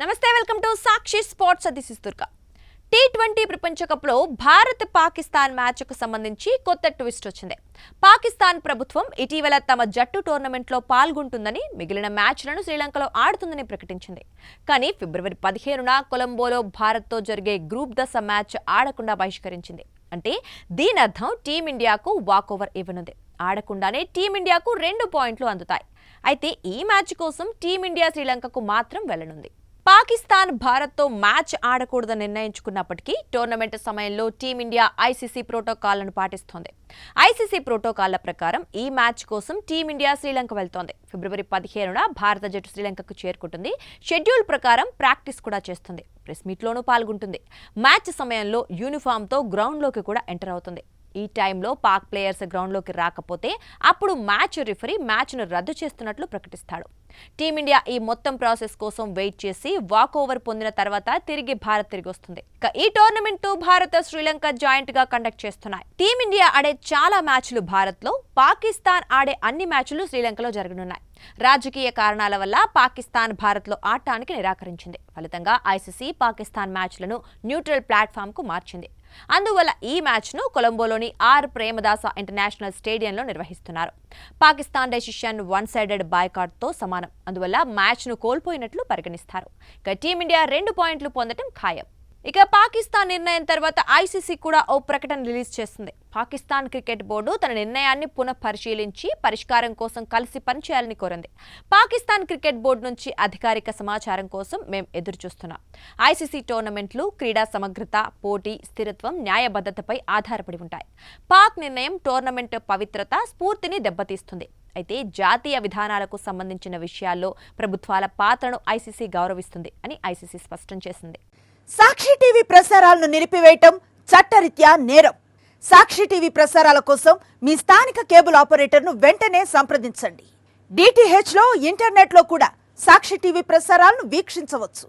నమస్తే welcome to Sakshi sports Durga. T20 ప్రపంచ కప్లో భారత్ పాకిస్తాన్ మ్యాచ్కు సంబంధించి కొత్త ట్విస్ట్ వచ్చింది. పాకిస్తాన్ ప్రభుత్వం ఇటీవల తమ జట్టు టోర్నమెంట్లో పాల్గొంటుందని, మిగిలిన మ్యాచ్లను శ్రీలంకలో ఆడుతుందని ప్రకటించింది. కానీ ఫిబ్రవరి 15న కొలంబోలో భారత్తో జరిగే గ్రూప్ దశ మ్యాచ్ ఆడకుండా బహిష్కరించింది. అంటే దీని అర్థం టీమిండియాకు వాకోవర్ ఇవ్వనుంది. ఆడకుండానే టీమిండియాకు 2 పాయింట్లు అందుతాయి. అయితే ఈ మ్యాచ్ కోసం టీమిండియా శ్రీలంకకు మాత్రం వెళ్లనుంది. పాకిస్తాన్ భారత్తో మ్యాచ్ ఆడకూడదని నిర్ణయించుకున్నప్పటికీ టోర్నమెంట్ సమయంలో టీమిండియా ఐసీసీ ప్రోటోకాల్లను పాటిస్తోంది. ఐసీసీ ప్రోటోకాల్ల ప్రకారం ఈ మ్యాచ్ కోసం టీమిండియా శ్రీలంక వెళ్తోంది. ఫిబ్రవరి 15న భారత జట్టు శ్రీలంకకు చేరుకుంటుంది. షెడ్యూల్ ప్రకారం ప్రాక్టీస్ కూడా చేస్తుంది. ప్రెస్ మీట్లోనూ పాల్గొంటుంది. మ్యాచ్ సమయంలో యూనిఫామ్తో గ్రౌండ్లోకి కూడా ఎంటర్ అవుతుంది. ఈ టైంలో పాక్ ప్లేయర్స్ గ్రౌండ్లోకి రాకపోతే అప్పుడు మ్యాచ్ రిఫరీ మ్యాచ్ను రద్దు చేస్తున్నట్లు ప్రకటిస్తాడు. టీమిండియా ఈ మొత్తం ప్రాసెస్ కోసం వెయిట్ చేసి వాకోవర్ పొందిన తర్వాత తిరిగి భారత్ తిరిగి వస్తుంది. ఈ టోర్నమెంట్ భారత్ శ్రీలంక జాయింట్ గా కండక్ట్ చేస్తున్నాయి. టీమిండియా ఆడే చాలా మ్యాచ్లు భారత్లో, పాకిస్తాన్ ఆడే అన్ని మ్యాచ్లు శ్రీలంకలో జరగనున్నాయి. రాజకీయ కారణాల వల్ల పాకిస్తాన్ భారత్లో ఆడటానికి నిరాకరించింది. ఫలితంగా ఐసీసీ పాకిస్తాన్ మ్యాచ్లను న్యూట్రల్ ప్లాట్ఫామ్ కు మార్చింది. అందువల్ల ఈ మ్యాచ్ను కొలంబోలోని ఆర్ ప్రేమదాస ఇంటర్నేషనల్ స్టేడియంలో నిర్వహిస్తున్నారు. పాకిస్తాన్ డెసిషన్ వన్ సైడెడ్ బాయ్కాట్తో సమానం. అందువల్ల మ్యాచ్ను కోల్పోయినట్లు పరిగణిస్తారు. టీమిండియా 2 పాయింట్లు పొందడం ఖాయం. పాకిస్తాన్ నిర్ణయం తర్వాత ఐసీసీ కూడా ఓ ప్రకటన రిలీజ్ చేస్తుంది. పాకిస్తాన్ క్రికెట్ బోర్డు తన నిర్ణయాన్ని పునఃపరిశీలించి పరిష్కారం కోసం కలిసి పనిచేయాలని కోరింది. పాకిస్తాన్ క్రికెట్ బోర్డు నుంచి అధికారిక సమాచారం కోసం మేం ఎదురుచూస్తున్నాం. ఐసీసీ టోర్నమెంట్లు క్రీడా సమగ్రత, పోటీ, స్థిరత్వం, న్యాయబద్ధతపై ఆధారపడి ఉంటాయి. పాక్ నిర్ణయం టోర్నమెంట్ పవిత్రత, స్ఫూర్తిని దెబ్బతీస్తుంది. అయితే జాతీయ విధానాలకు సంబంధించిన విషయాల్లో ప్రభుత్వాల పాత్రను ఐసీసీ గౌరవిస్తుంది అని ఐసీసీ స్పష్టం చేసింది. సాక్షి టీవీ ప్రసారాలను నిలిపివేయటం చట్టరీత్యా నేరం. సాక్షి టీవీ ప్రసారాల కోసం మీ స్థానిక కేబుల్ ఆపరేటర్ను వెంటనే సంప్రదించండి. DTH లో, ఇంటర్నెట్లో కూడా సాక్షి టీవీ ప్రసారాలను వీక్షించవచ్చు.